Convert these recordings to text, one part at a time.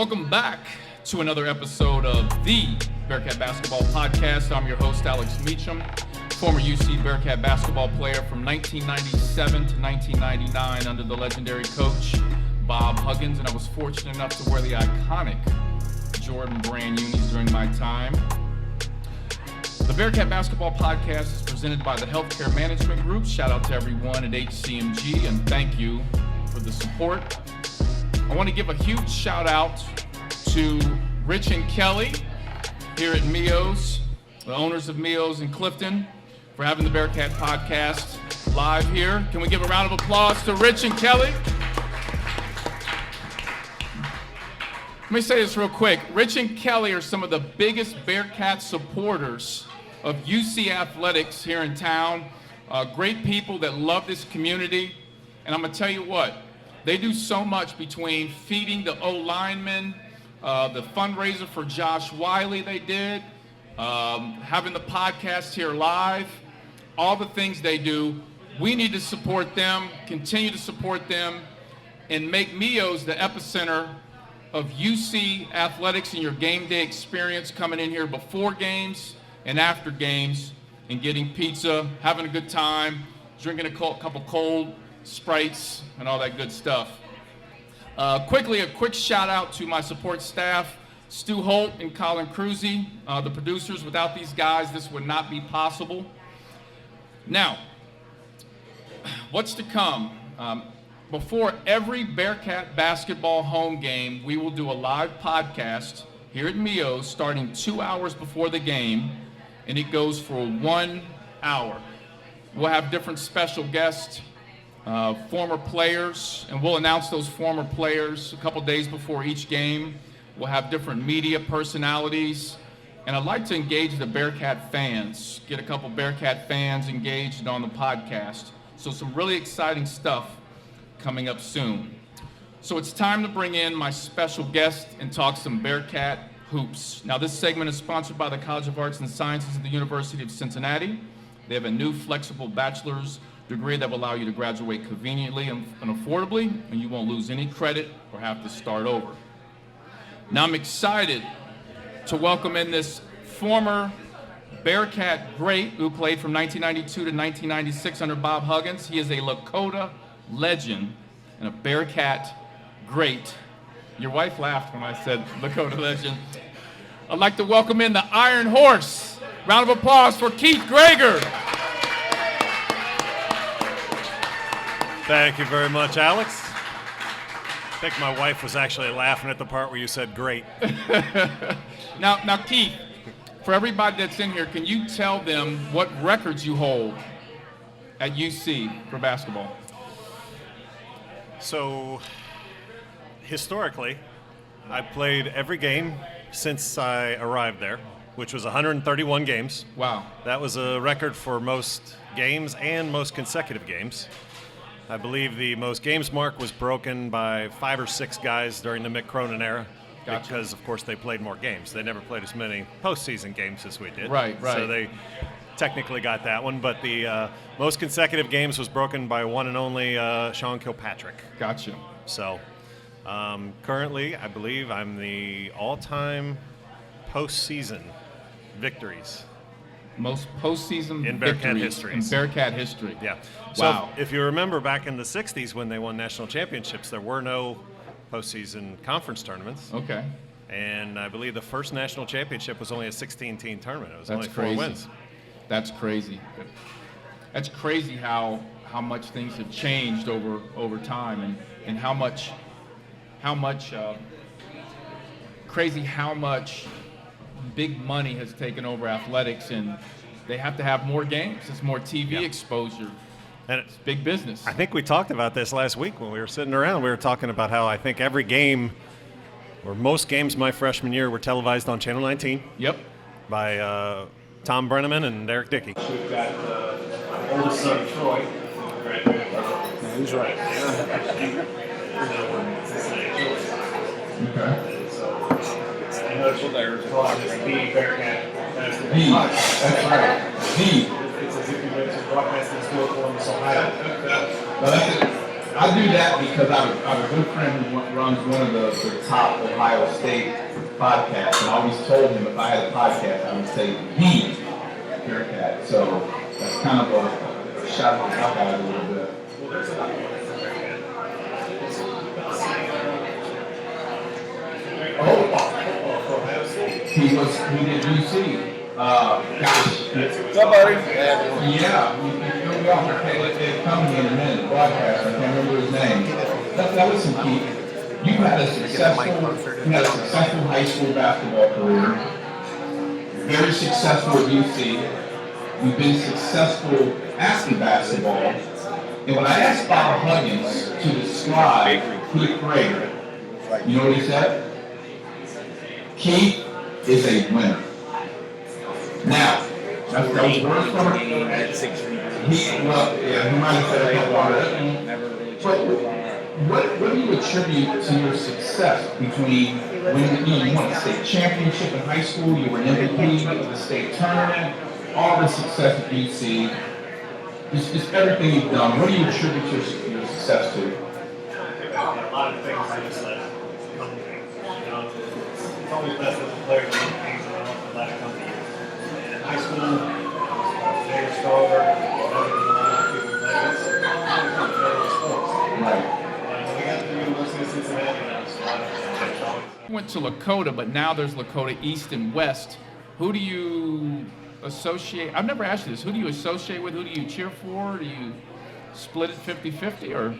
Welcome back to another episode of the Bearcat Basketball Podcast. I'm your host, Alex Meacham, former UC Bearcat basketball player from 1997 to 1999 under the legendary coach Bob Huggins, and I was fortunate enough to wear the iconic Jordan brand unis during my time. The Bearcat Basketball Podcast is presented by the Healthcare Management Group. Shout out to everyone at HCMG, and thank you for the support. I want to give a huge shout out to Rich and Kelly here at Mio's, the owners of Mio's in Clifton, for having the Bearcat Podcast live here. Can we give a round of applause to Rich and Kelly? Let me say this real quick. Rich and Kelly are some of the biggest Bearcat supporters of UC Athletics here in town. Great people that love this community. And I'm going to tell you what, they do so much between feeding the O-linemen, the fundraiser for Josh Wiley they did, having the podcast here live, all the things they do. We need to support them, continue to support them, and make Mio's the epicenter of UC Athletics and your game day experience, coming in here before games and after games and getting pizza, having a good time, drinking a couple cold Sprites and all that good stuff. Quickly, a quick shout out to my support staff, Stu Holt and Colin Cruzy, the producers. Without these guys, this would not be possible. Now, what's to come? Before every Bearcat basketball home game, we will do a live podcast here at Mio's starting 2 hours before the game, and it goes for 1 hour. We'll have different special guests, former players, and we'll announce those former players a couple days before each game. We'll have different media personalities, and I'd like to engage the Bearcat fans, get a couple Bearcat fans engaged on the podcast. So some really exciting stuff coming up soon. So it's time to bring in my special guest and talk some Bearcat hoops. Now, this segment is sponsored by the College of Arts and Sciences at the University of Cincinnati. They have a new flexible bachelor's degree that will allow you to graduate conveniently and affordably, and you won't lose any credit or have to start over. Now, I'm excited to welcome in this former Bearcat great who played from 1992 to 1996 under Bob Huggins. He is a Lakota legend and a Bearcat great. Your wife laughed when I said Lakota legend. I'd like to welcome in the Iron Horse. Round of applause for Keith Gregor. Thank you very much, Alex. I think my wife was actually laughing at the part where you said great. Now, Keith, for everybody that's in here, can you tell them what records you hold at UC for basketball? So, historically, I played every game since I arrived there, which was 131 games. Wow. That was a record for most games and most consecutive games. I believe the most games mark was broken by 5 or 6 guys during the Mick Cronin era. Gotcha. Because, of course, they played more games. They never played as many postseason games as we did. Right. So they technically got that one. But the most consecutive games was broken by one and only Sean Kilpatrick. Gotcha. So currently, I believe I'm the all-time postseason victories. Most postseason in Bearcat history. In Bearcat history. Yeah. Wow. So if you remember back in the 60s when they won national championships, there were no postseason conference tournaments. Okay. And I believe the first national championship was only a 16-team tournament. It was only crazy. 4 wins. That's crazy. That's crazy how much things have changed over time, and how much big money has taken over athletics, and they have to have more games. It's more TV exposure. And it's big business. I think we talked about this last week when we were sitting around. We were talking about how I think every game, or most games my freshman year, were televised on Channel 19. Yep. By Tom Brenneman and Derek Dickey. We've got my oldest son, Troy. He's right. Okay. So I know it's there's the Bearcat basketball. That's right. It's as if you went to broadcasting school in Columbus, Ohio. No, I do that because I have a good friend who runs one of the top Ohio State podcasts, and I always told him if I had a podcast, I would say the Bearcat. So that's kind of a shot at the Buckeyes a little bit. He did UC. Gosh. Somebody. Yeah, we all they come to me in a minute, broadcast, I can't remember his name. That was some key. You had a successful high school basketball career, very successful at UC. You've been successful after basketball. And when I asked Bob Huggins to describe Keith Gregor, you know what he said? Keith is a winner. Now, that's the worst from it. He might have said a couple of But what do you attribute to your success between when you won a state championship in high school, you were an MVP of the state tournament, all the success that you see, just everything you've done? What do you attribute your success to? A lot of things I just let come to me. It's always best as a player to look things around and let it come to you. And in high school, I was bigger, stronger, better than a lot of people play. It's really sports. Right. When we got to the University of Cincinnati, that was a lot of You went to Lakota, but now there's Lakota East and West. Who do you associate? I've never asked you this. Who do you associate with? Who do you cheer for? Do you split it 50-50 or?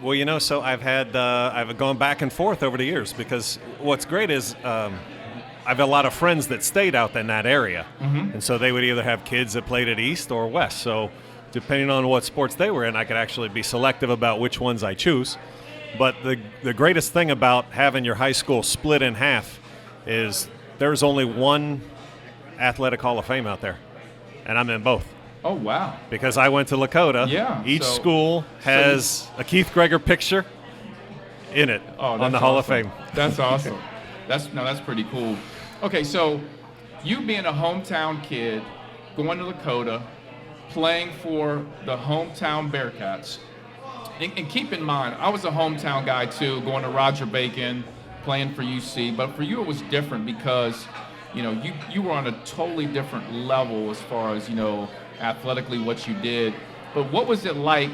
Well, so I've gone back and forth over the years because what's great is I have a lot of friends that stayed out in that area, and so they would either have kids that played at East or West. So depending on what sports they were in, I could actually be selective about which ones I choose. But the greatest thing about having your high school split in half is there's only one athletic Hall of Fame out there, and I'm in both. Oh, wow. Because I went to Lakota. Yeah. Each school has a Keith Gregor picture in it on the Hall of Fame. That's awesome. That's pretty cool. Okay, so you being a hometown kid, going to Lakota, playing for the hometown Bearcats, and keep in mind, I was a hometown guy too, going to Roger Bacon, playing for UC, but for you it was different because, you were on a totally different level as far as, athletically what you did. But what was it like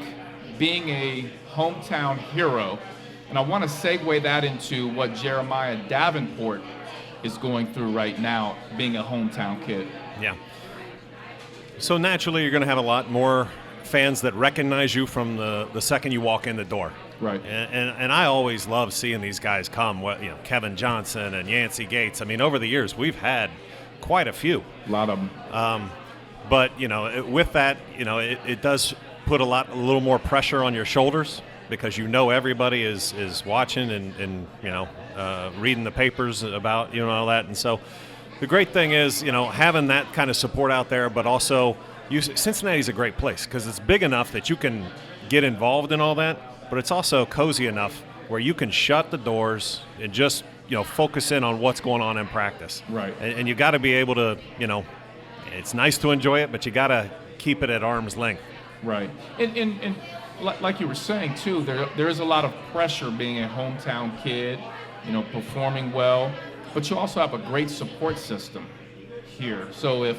being a hometown hero? And I want to segue that into what Jeremiah Davenport is going through right now, being a hometown kid. Yeah. So naturally you're going to have a lot more fans that recognize you from the second you walk in the door. Right. And I always love seeing these guys come, Kevin Johnson and Yancey Gates. I mean, over the years, we've had quite a few. A lot of them. But, with that, it does put a little more pressure on your shoulders because everybody is watching and reading the papers about, all that. And so the great thing is, having that kind of support out there, but also Cincinnati's a great place because it's big enough that you can get involved in all that, but it's also cozy enough where you can shut the doors and just, focus in on what's going on in practice. Right. And you got to be able to, it's nice to enjoy it, but you got to keep it at arm's length. Right. And like you were saying, too, there is a lot of pressure being a hometown kid, performing well, but you also have a great support system here. So if,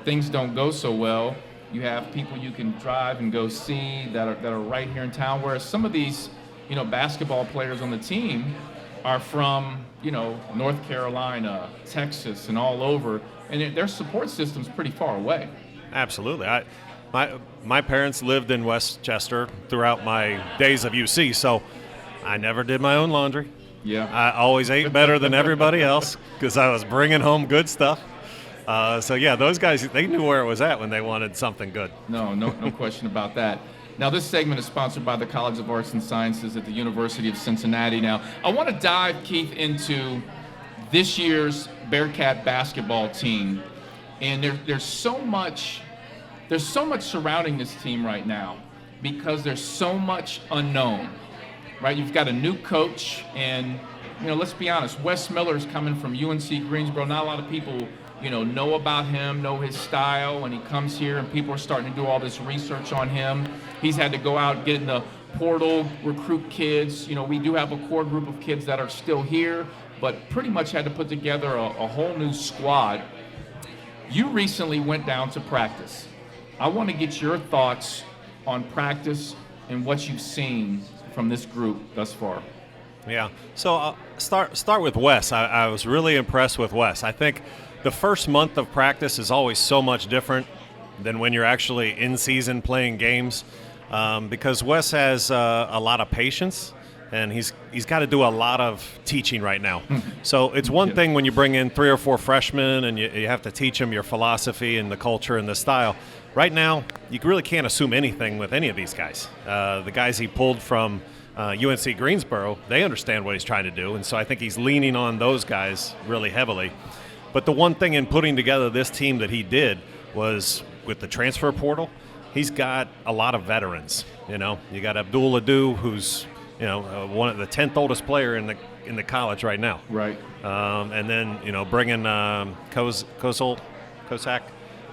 things don't go so well, you have people you can drive and go see that are right here in town, whereas some of these, basketball players on the team are from, North Carolina, Texas, and all over, and their support system's pretty far away. Absolutely. My parents lived in Westchester throughout my days of UC, so I never did my own laundry. Yeah. I always ate better than everybody else because I was bringing home good stuff. Those guys, they knew where it was at when they wanted something good. No question about that. Now, this segment is sponsored by the College of Arts and Sciences at the University of Cincinnati. Now, I want to dive, Keith, into this year's Bearcat basketball team. And there's so much surrounding this team right now because there's so much unknown, right? You've got a new coach, and, let's be honest, Wes Miller's coming from UNC Greensboro. Not a lot of people know about him, know his style, and he comes here and people are starting to do all this research on him. He's had to go out and get in the portal, recruit kids. You know, we do have a core group of kids that are still here, but pretty much had to put together a whole new squad. You recently went down to practice. I want to get your thoughts on practice and what you've seen from this group thus far. Yeah. So I'll start with Wes. I was really impressed with Wes. I think the first month of practice is always so much different than when you're actually in season playing games, because Wes has a lot of patience, and he's got to do a lot of teaching right now. So it's one thing when you bring in 3 or 4 freshmen and you have to teach them your philosophy and the culture and the style. Right now, you really can't assume anything with any of these guys. The guys he pulled from UNC Greensboro, they understand what he's trying to do, and so I think he's leaning on those guys really heavily. But the one thing in putting together this team that he did was with the transfer portal, he's got a lot of veterans. You know, you got Abdul Adu, who's one of the 10th oldest player in the college right now. Right. And then bringing Kosak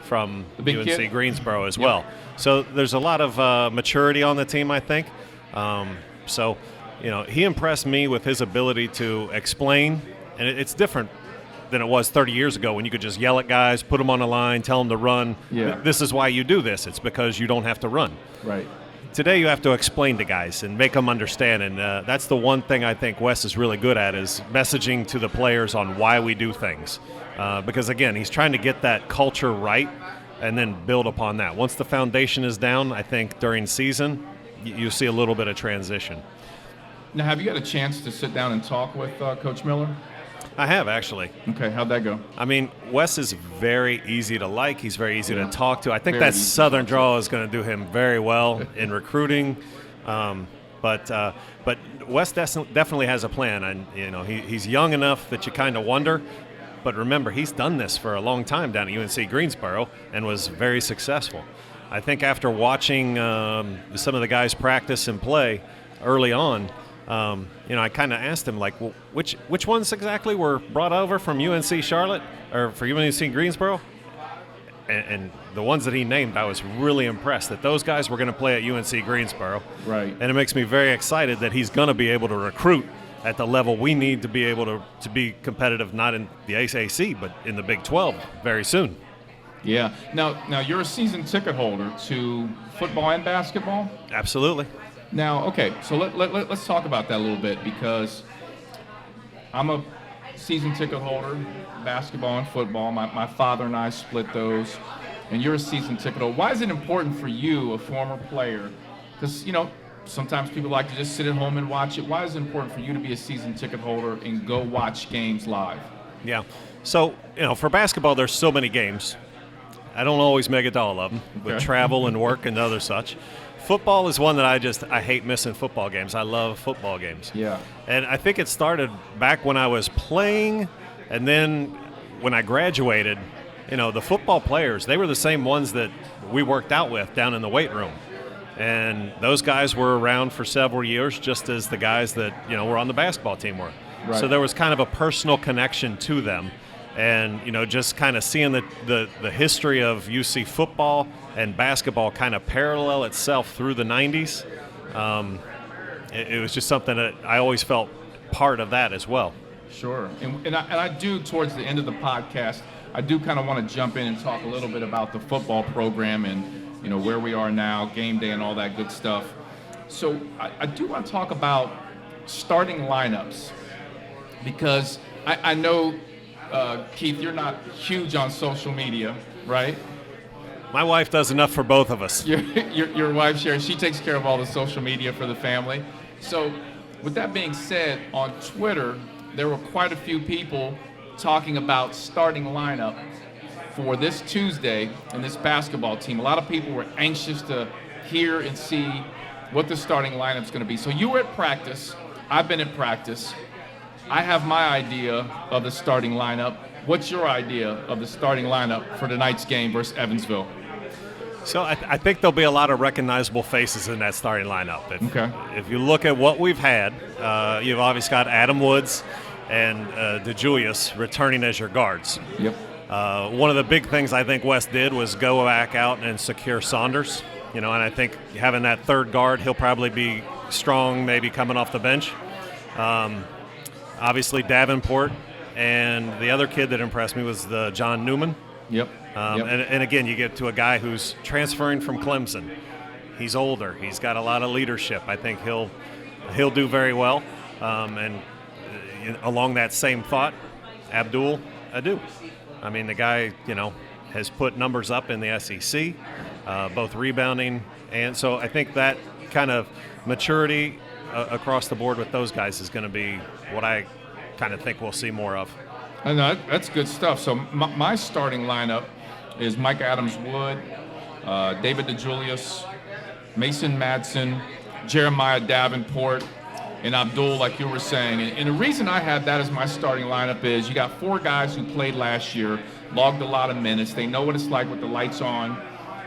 from UNC kid. Greensboro as well. So there's a lot of maturity on the team, I think. He impressed me with his ability to explain, and it's different than it was 30 years ago when you could just yell at guys, put them on a line, tell them to run. Yeah. This is why you do this. It's because you don't have to run. Right. Today you have to explain to guys and make them understand, and that's the one thing I think Wes is really good at, is messaging to the players on why we do things. Because, again, he's trying to get that culture right and then build upon that. Once the foundation is down, I think during season you see a little bit of transition. Now, have you got a chance to sit down and talk with Coach Miller? I have, actually. Okay, how'd that go? I mean, Wes is very easy to like. He's very easy to talk to. I think Very that easy Southern draw is going to do him very well in recruiting. But Wes definitely has a plan, and he's young enough that you kind of wonder. But remember, he's done this for a long time down at UNC Greensboro and was very successful. I think after watching some of the guys practice and play early on, I kind of asked him, like, well, which ones exactly were brought over from UNC Charlotte or for UNC Greensboro? And the ones that he named, I was really impressed that those guys were going to play at UNC Greensboro. Right. And it makes me very excited that he's going to be able to recruit at the level we need to be able to be competitive, not in the ACC, but in the Big 12 very soon. Yeah. Now you're a season ticket holder to football and basketball? Absolutely. Now, okay, so let's talk about that a little bit, because I'm a season ticket holder, basketball and football. My father and I split those, and you're a season ticket holder. Why is it important for you, a former player? Because, sometimes people like to just sit at home and watch it. Why is it important for you to be a season ticket holder and go watch games live? Yeah. So, for basketball, there's so many games. I don't always make it to all of them with travel and work and other such. Football is one that I hate missing football games. I love football games. Yeah. And I think it started back when I was playing, and then when I graduated, the football players, they were the same ones that we worked out with down in the weight room. And those guys were around for several years, just as the guys that, were on the basketball team were. Right. So there was kind of a personal connection to them. And, just kind of seeing the history of UC football and basketball kind of parallel itself through the 90s, it was just something that I always felt part of that as well. Sure. And I do, towards the end of the podcast, I do kind of want to jump in and talk a little bit about the football program and, where we are now, game day and all that good stuff. So I do want to talk about starting lineups, because I know, Keith, you're not huge on social media, right? My wife does enough for both of us. Your wife, Sherry, she takes care of all the social media for the family. So with that being said, on Twitter, there were quite a few people talking about starting lineup for this Tuesday and this basketball team. A lot of people were anxious to hear and see what the starting lineup's going to be. So you were at practice. I've been at practice. I have my idea of the starting lineup. What's your idea of the starting lineup for tonight's game versus Evansville? So I think there'll be a lot of recognizable faces in that starting lineup. If you look at what we've had, you've obviously got Adam Woods and DeJulius returning as your guards. Yep. One of the big things I think Wes did was go back out and secure Saunders. And I think having that third guard, he'll probably be strong, maybe coming off the bench. Obviously Davenport, and the other kid that impressed me was the John Newman. Yep. And again, you get to a guy who's transferring from Clemson. He's older. He's got a lot of leadership. I think he'll do very well. And along that same thought, Abdul Adu. I mean, the guy, has put numbers up in the SEC, both rebounding, and so I think that kind of maturity across the board with those guys is going to be what I kind of think we'll see more of. I know, that's good stuff. So my starting lineup is Mike Adams-Wood, David DeJulius, Mason Madsen, Jeremiah Davenport, and Abdul, like you were saying. And the reason I have that as my starting lineup is you got 4 guys who played last year, logged a lot of minutes. They know what it's like with the lights on,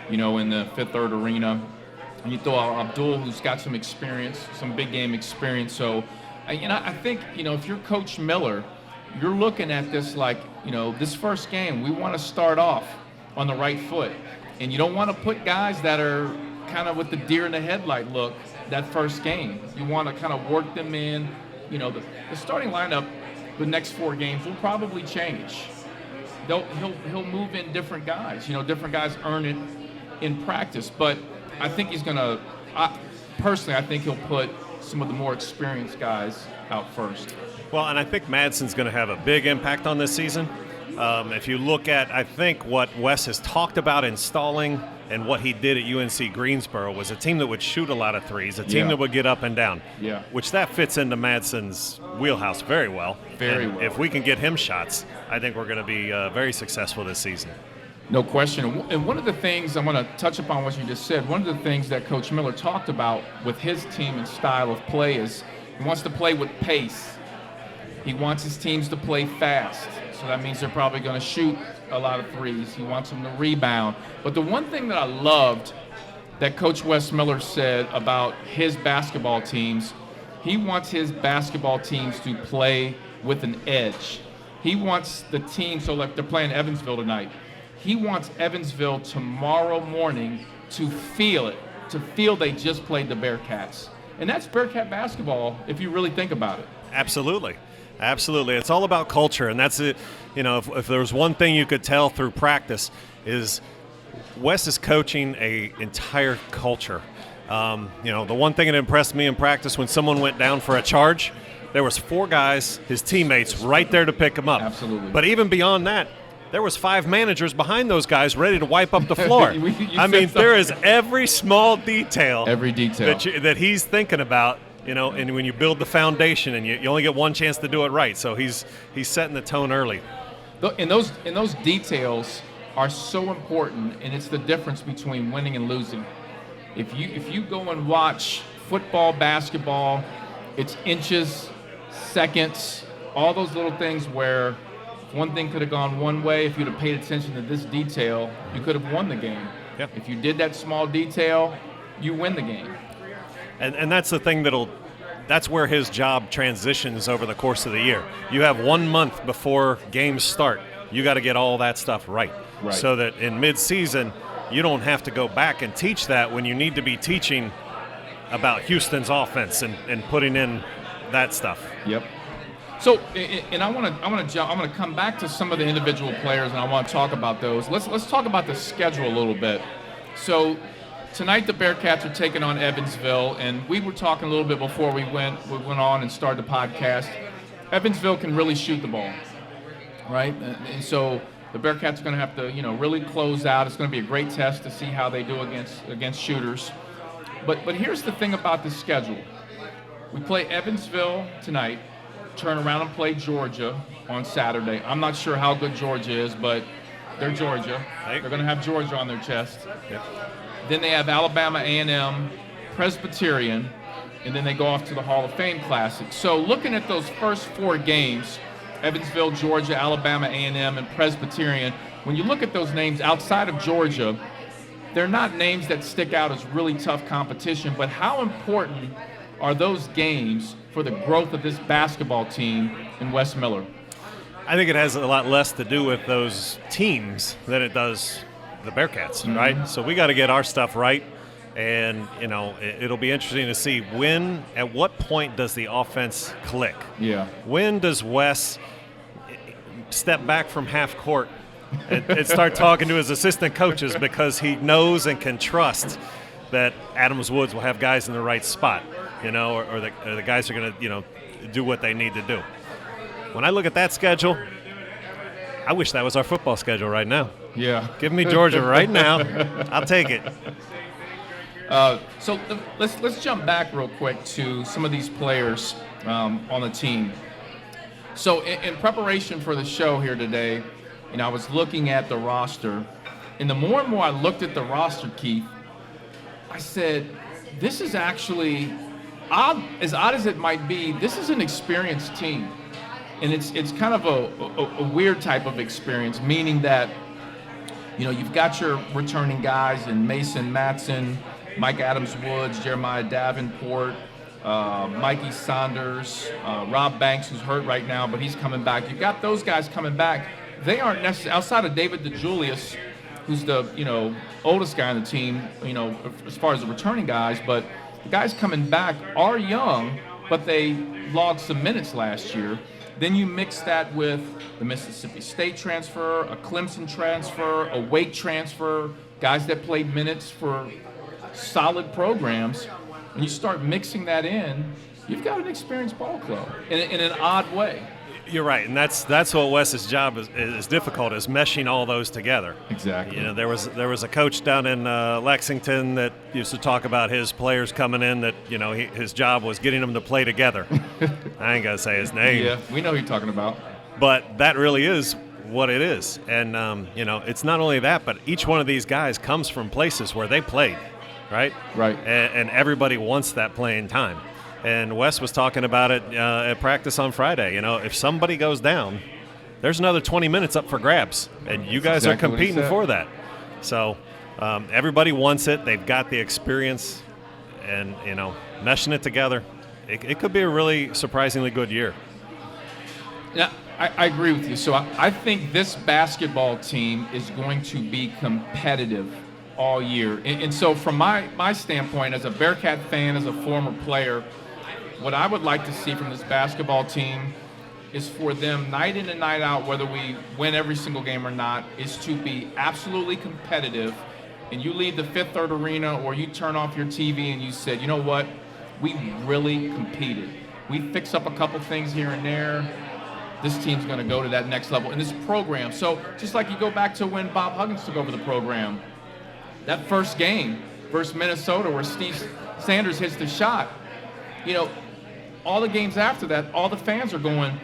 in the Fifth Third Arena. And you throw out Abdul, who's got some experience, some big game experience. So, I think, if you're Coach Miller, you're looking at this like, this first game, we want to start off on the right foot. And you don't want to put guys that are kind of with the deer in the headlight look that first game. You want to kind of work them in. The starting lineup, the next 4 games will probably change. He'll move in different guys. Different guys earn it in practice. But I think he's going to, personally, I think he'll put some of the more experienced guys out first. Well, and I think Madsen's going to have a big impact on this season. If you look at, I think, what Wes has talked about installing and what he did at UNC Greensboro was a team that would shoot a lot of threes, a team that would get up and down, which that fits into Madsen's wheelhouse very well. Very well. If we can get him shots, I think we're going to be very successful this season. No question. And one of the things I'm going to touch upon what you just said, one of the things that Coach Miller talked about with his team and style of play is he wants to play with pace. He wants his teams to play fast. So that means they're probably going to shoot a lot of threes. He wants them to rebound. But the one thing that I loved that Coach Wes Miller said about his basketball teams, he wants his basketball teams to play with an edge. He wants the team, so like they're playing Evansville tonight, he wants Evansville tomorrow morning to feel it, to feel they just played the Bearcats. And that's Bearcat basketball if you really think about it. Absolutely. Absolutely. It's all about culture, and that's it. If there was one thing you could tell through practice is Wes is coaching a entire culture. The one thing that impressed me in practice when someone went down for a charge, there was 4 guys, his teammates, right there to pick him up. Absolutely. But even beyond that, there was 5 managers behind those guys ready to wipe up the floor. There is every small detail. Every detail. That he's thinking about. And when you build the foundation, and you only get one chance to do it right, so he's setting the tone early. And those details are so important, and it's the difference between winning and losing. If you go and watch football, basketball, it's inches, seconds, all those little things where one thing could have gone one way. If you'd have paid attention to this detail, you could have won the game. Yep. If you did that small detail, you win the game. And that's the thing that's where his job transitions over the course of the year. You have 1 month before games start. You got to get all that stuff right. So that in mid-season, you don't have to go back and teach that when you need to be teaching about Houston's offense and putting in that stuff. Yep. So, and I'm gonna come back to some of the individual players, and I want to talk about those. Let's talk about the schedule a little bit. So, tonight the Bearcats are taking on Evansville, and we were talking a little bit before we went on and started the podcast. Evansville can really shoot the ball, right? And so the Bearcats are going to have to, really close out. It's going to be a great test to see how they do against shooters. But here's the thing about the schedule. We play Evansville tonight, turn around and play Georgia on Saturday. I'm not sure how good Georgia is, but they're Georgia. They're going to have Georgia on their chest. Yep. Then they have Alabama A&M, Presbyterian, and then they go off to the Hall of Fame Classic. So looking at those first 4 games, Evansville, Georgia, Alabama A&M, and Presbyterian, when you look at those names outside of Georgia, they're not names that stick out as really tough competition, but how important are those games for the growth of this basketball team in Wes Miller? I think it has a lot less to do with those teams than it does the Bearcats, right? So we got to get our stuff right. And, it'll be interesting to see at what point does the offense click? Yeah. When does Wes step back from half court and start talking to his assistant coaches because he knows and can trust that Adams Woods will have guys in the right spot, or the guys are going to, do what they need to do. When I look at that schedule, I wish that was our football schedule right now. Yeah. Give me Georgia right now. I'll take it. So let's jump back real quick to some of these players on the team. So in preparation for the show here today, I was looking at the roster, and the more and more I looked at the roster, Keith, I said, this is actually odd as it might be. This is an experienced team, and it's kind of a weird type of experience, meaning that you've got your returning guys in Mason Matson, Mike Adams-Woods, Jeremiah Davenport, Mikey Saunders, Rob Banks, who's hurt right now, but he's coming back. You've got those guys coming back. They aren't necessarily, outside of David DeJulius, who's the oldest guy on the team, as far as the returning guys, but the guys coming back are young, but they logged some minutes last year. Then you mix that with the Mississippi State transfer, a Clemson transfer, a Wake transfer, guys that played minutes for solid programs. When you start mixing that in, you've got an experienced ball club in an odd way. You're right, and that's what Wes's job is difficult, is meshing all those together. Exactly. There was a coach down in Lexington that used to talk about his players coming in that his job was getting them to play together. I ain't gonna say his name. Yeah, we know who you're talking about. But that really is what it is, and it's not only that, but each one of these guys comes from places where they played. Right? Right. And everybody wants that playing time. And Wes was talking about it at practice on Friday. If somebody goes down, there's another 20 minutes up for grabs, and you guys exactly are competing for that. So everybody wants it. They've got the experience, and meshing it together, it could be a really surprisingly good year. Yeah, I agree with you. So I think this basketball team is going to be competitive all year. And so from my standpoint, as a Bearcat fan, as a former player, what I would like to see from this basketball team is for them night in and night out, whether we win every single game or not, is to be absolutely competitive. And you leave the Fifth Third Arena or you turn off your TV and you said, you know what, we really competed. We fix up a couple things here and there. This team's going to go to that next level in this program. So just like you go back to when Bob Huggins took over the program, that first game versus Minnesota where Steve Sanders hits the shot, all the games after that, all the fans are going,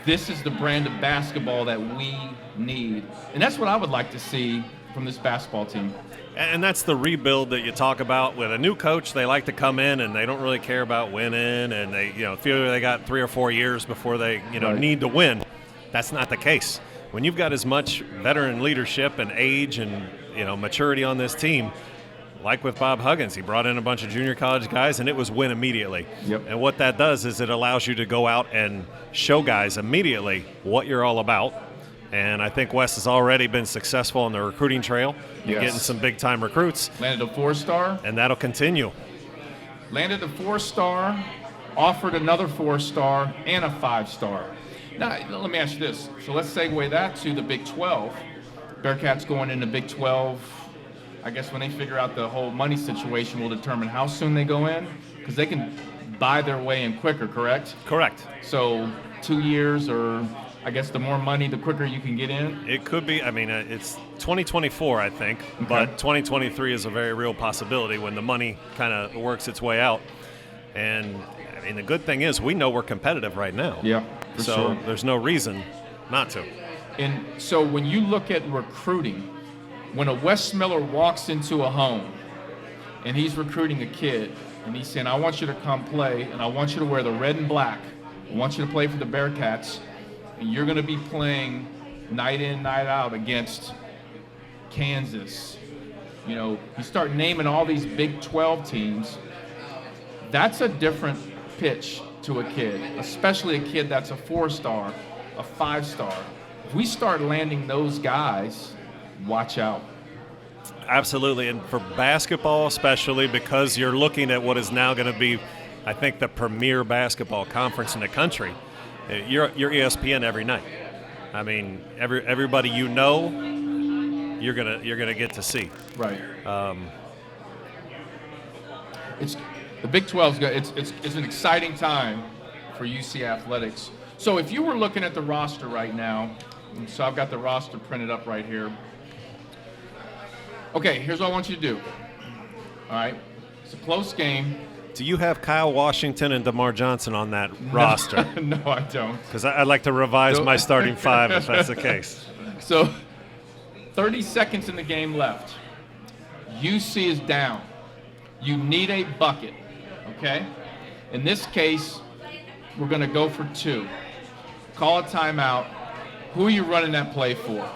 this is the brand of basketball that we need. And that's what I would like to see from this basketball team. And that's the rebuild that you talk about. With a new coach, they like to come in and they don't really care about winning, and they feel they got 3 or 4 years before they Right. need to win. That's not the case. When you've got as much veteran leadership and age and maturity on this team, like with Bob Huggins, he brought in a bunch of junior college guys, and it was win immediately. Yep. And what that does is it allows you to go out and show guys immediately what you're all about. And I think Wes has already been successful on the recruiting trail, Yes. getting some big-time recruits, Landed a 4-star. and that'll continue. Landed a 4-star, offered another 4-star, and a 5-star. Now, let me ask you this. So let's segue that to the Big 12. Bearcats going into Big 12. I guess when they figure out the whole money situation will determine how soon they go in, because they can buy their way in quicker, correct? Correct. So 2 years, or I guess the more money, the quicker you can get in? It could be. I mean, it's 2024, I think, but 2023 is a very real possibility when the money kind of works its way out. And, I mean, the good thing is we know we're competitive right now. Yeah, for so sure. there's no reason not to. And so when you look at recruiting, when a Wes Miller walks into a home and he's recruiting a kid and he's saying, I want you to come play and I want you to wear the red and black. I want you to play for the Bearcats, and you're going to be playing night in, night out against Kansas. You start naming all these Big 12 teams. That's a different pitch to a kid, especially a kid that's a 4-star. a 5-star. If we start landing those guys, watch out. Absolutely, and for basketball especially, because you're looking at what is now going to be, I think, the premier basketball conference in the country. You're ESPN every night. I mean, everybody you're gonna get to see. Right. It's the Big 12's good. It's an exciting time for UC athletics. So if you were looking at the roster right now, so I've got the roster printed up right here. Okay, here's what I want you to do. All right, it's a close game. Do you have Kyle Washington and DeMar Johnson on that roster? No, I don't. Because I'd like to revise my starting 5 if that's the case. So 30 seconds in the game left. UC is down. You need a bucket, okay? In this case, we're going to go for 2. Call a timeout. Who are you running that play for?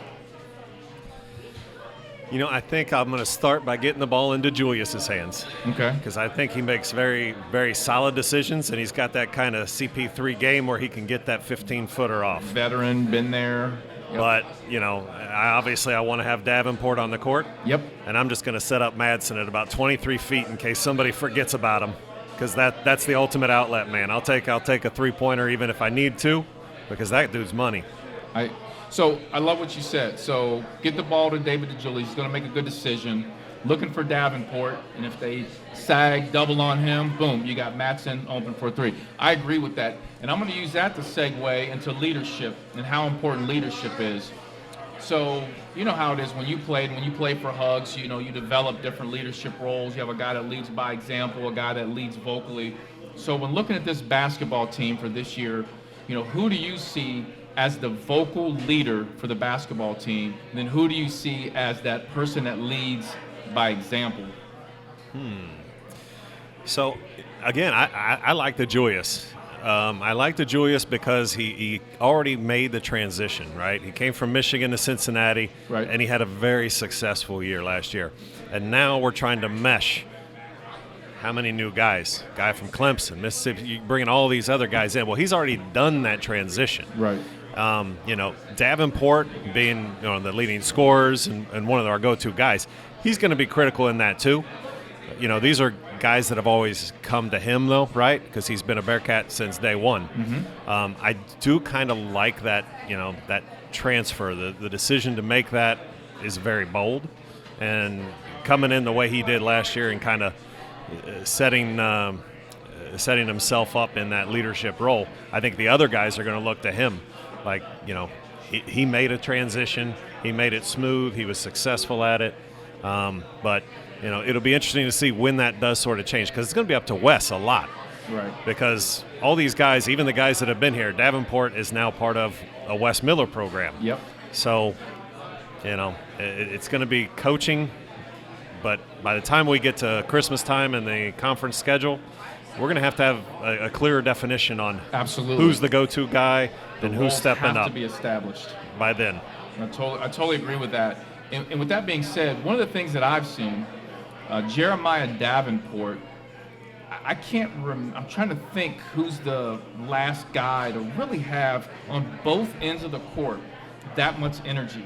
You know, I think I'm going to start by getting the ball into Julius's hands. Okay. Because I think he makes very, very solid decisions, and he's got that kind of CP3 game where he can get that 15-footer off. Veteran, been there. Yep. But, you know, I want to have Davenport on the court. Yep. And I'm just going to set up Madsen at about 23 feet in case somebody forgets about him, because that's the ultimate outlet, man. I'll take a 3-pointer even if I need to, because that dude's money. So I love what you said. So get the ball to David DeJulius. He's going to make a good decision. Looking for Davenport, and if they sag, double on him, boom, you got Madsen open for 3. I agree with that. And I'm going to use that to segue into leadership and how important leadership is. So you know how it is when you play for Hugs, you know, you develop different leadership roles. You have a guy that leads by example, a guy that leads vocally. So when looking at this basketball team for this year, you know, who do you see as the vocal leader for the basketball team? And then who do you see as that person that leads by example? So, again, I like the Julius. I like the Julius because he already made the transition, right? He came from Michigan to Cincinnati, right, and he had a very successful year last year. And now we're trying to mesh how many new guys? Guy from Clemson, Mississippi, you bringing all these other guys in. Well, he's already done that transition. Right. You know, Davenport being the leading scorers and one of our go-to guys, he's going to be critical in that too. You know, these are guys that have always come to him, though, right? Because he's been a Bearcat since day one. Mm-hmm. I do kind of like that, that transfer. The decision to make that is very bold. And coming in the way he did last year and kind of setting himself up in that leadership role, I think the other guys are going to look to him. Like, he made a transition. He made it smooth. He was successful at it. But it'll be interesting to see when that does sort of change, because it's going to be up to Wes a lot. Right. Because all these guys, even the guys that have been here, Davenport is now part of a Wes Miller program. Yep. So, it's going to be coaching, but by the time we get to Christmas time and the conference schedule, we're going to have a clearer definition on absolutely who's the go-to guy and who's stepping have up to be established by then. I totally agree with that. And with that being said, one of the things that I've seen, Jeremiah Davenport, I'm trying to think who's the last guy to really have on both ends of the court that much energy.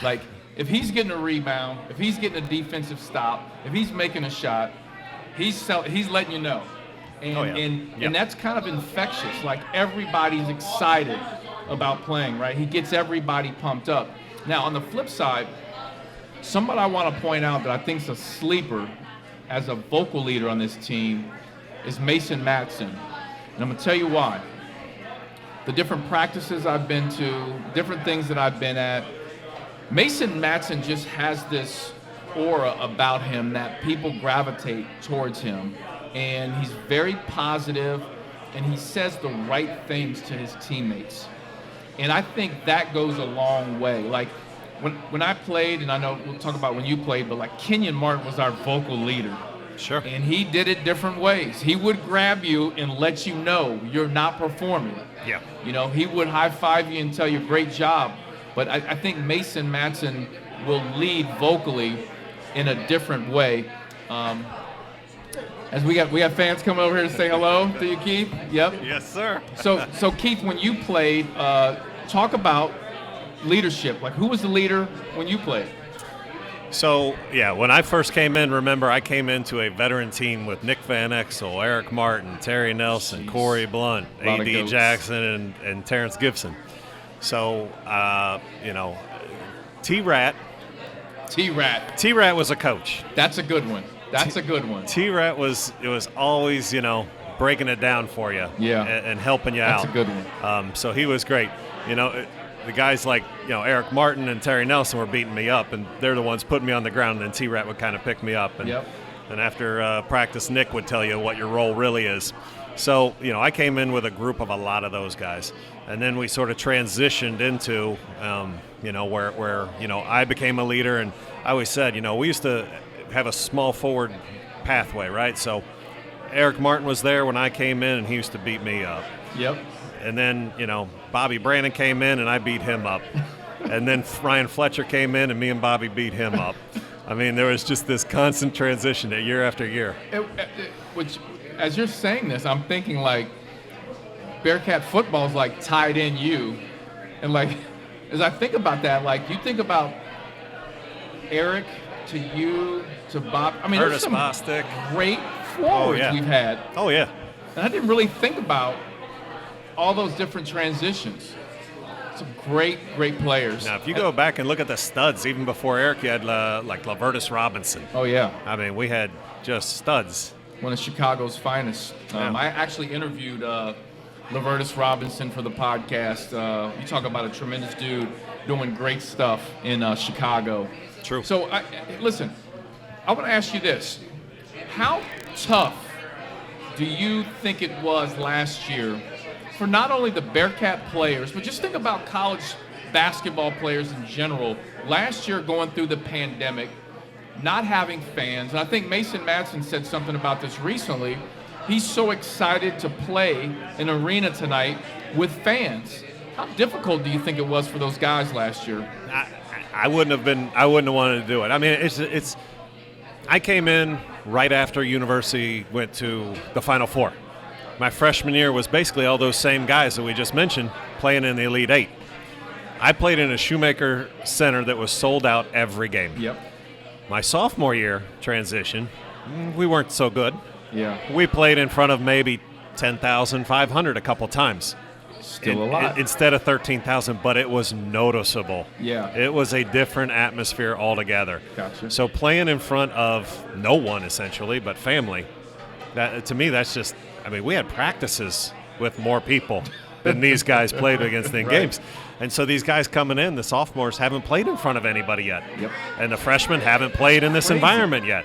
Like, if he's getting a rebound, if he's getting a defensive stop, if he's making a shot, he's letting you know. And that's kind of infectious. Like, everybody's excited about playing, right? He gets everybody pumped up. Now, on the flip side, somebody I want to point out that I think is a sleeper as a vocal leader on this team is Mason Madsen. And I'm going to tell you why. The different practices I've been to, different things that I've been at, Mason Madsen just has this aura about him that people gravitate towards him. And he's very positive, and he says the right things to his teammates. And I think that goes a long way. Like, when I played, and I know we'll talk about when you played, but like Kenyon Martin was our vocal leader. Sure. And he did it different ways. He would grab you and let you know you're not performing. Yeah. He would high-five you and tell you, great job. But I think Mason Madsen will lead vocally in a different way. As we have fans coming over here to say hello to you, Keith. Yep. Yes, sir. So Keith, when you played, talk about leadership. Like, who was the leader when you played? So, yeah, when I first came in, remember, I came into a veteran team with Nick Van Exel, Eric Martin, Terry Nelson, Jeez. Corey Blunt, Lot of A.D. goats. Jackson, and Terrence Gibson. So, T-Rat T-Rat. was a coach. That's a good one. That's a good one. T-Rat was always, breaking it down for you Yeah. and helping you That's out. a good one. So he was great. The guys like, Eric Martin and Terry Nelson were beating me up, and they're the ones putting me on the ground, and then T-Rat would kind of pick me up. And, Yep. and after practice, Nick would tell you what your role really is. So, I came in with a group of a lot of those guys. And then we sort of transitioned into, where I became a leader. And I always said, we used to have a small forward pathway, right? So Eric Martin was there when I came in, and he used to beat me up. Yep. And then, Bobby Brandon came in, and I beat him up. And then Ryan Fletcher came in, and me and Bobby beat him up. I mean, there was just this constant transition year after year. Which, as you're saying this, I'm thinking like Bearcat football is like tied in you. And like, as I think about that, like you think about Eric to you to Bob. I mean, there's Curtis some Bostic. great forwards yeah. we've had. Oh, yeah. And I didn't really think about all those different transitions. Some great players. Now, if you go back and look at the studs, even before Eric, you had like Lavertus Robinson. Oh, yeah. I mean, we had just studs. One of Chicago's finest. Yeah. I actually interviewed Lavertus Robinson for the podcast. You talk about a tremendous dude doing great stuff in Chicago. True. So, listen, I want to ask you this. How tough do you think it was last year for not only the Bearcat players, but just think about college basketball players in general, last year going through the pandemic, not having fans? And I think Mason Madsen said something about this recently. He's so excited to play an arena tonight with fans. How difficult do you think it was for those guys last year? I wouldn't have wanted to do it. I mean, it's. I came in right after University went to the Final Four. My freshman year was basically all those same guys that we just mentioned playing in the Elite Eight. I played in a Shoemaker Center that was sold out every game. Yep. My sophomore year transition, we weren't so good. Yeah. We played in front of maybe 10,500 a couple times. Still a lot. Instead of 13,000, but it was noticeable. Yeah. It was a different atmosphere altogether. Gotcha. So playing in front of no one essentially, but family, that to me that's just. I mean, we had practices with more people than these guys played against in Right. games. And so these guys coming in, the sophomores haven't played in front of anybody yet. Yep. And the freshmen haven't played in this Crazy. environment yet.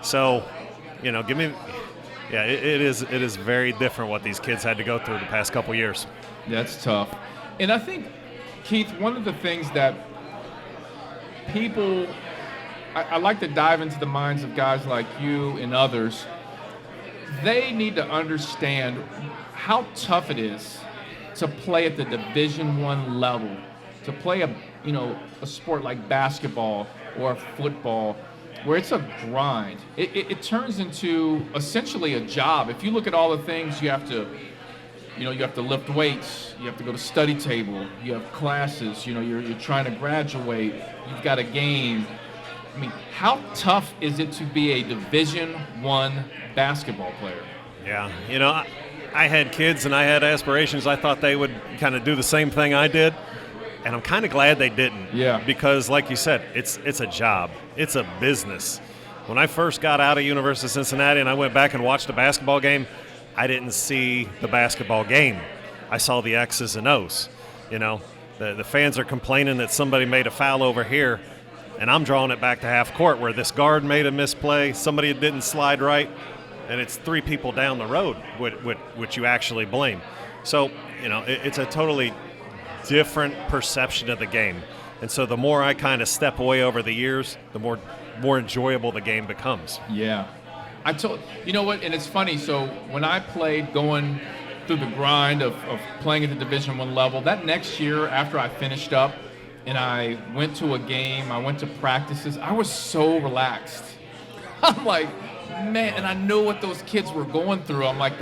So, it is very different what these kids had to go through the past couple years. That's tough. And I think, Keith, one of the things that people, I like to dive into the minds of guys like you and others. They need to understand how tough it is to play at the Division I level, to play a sport like basketball or football, where it's a grind. It turns into essentially a job. If you look at all the things you have to lift weights, you have to go to study table, you have classes, you're trying to graduate, you've got a game. I mean, how tough is it to be a Division I basketball player? Yeah, I had kids and I had aspirations. I thought they would kind of do the same thing I did, and I'm kind of glad they didn't. Yeah. Because, like you said, it's a job. It's a business. When I first got out of University of Cincinnati and I went back and watched a basketball game, I didn't see the basketball game. I saw the X's and O's. The fans are complaining that somebody made a foul over here, and I'm drawing it back to half court where this guard made a misplay, somebody didn't slide right, and it's three people down the road which you actually blame. So, it's a totally different perception of the game. And so the more I kind of step away over the years, the more enjoyable the game becomes. Yeah. You know what, and it's funny, so when I played going through the grind of playing at the Division I level, that next year after I finished up and I went to a game, I went to practices, I was so relaxed. I'm like, man, and I know what those kids were going through. I'm like,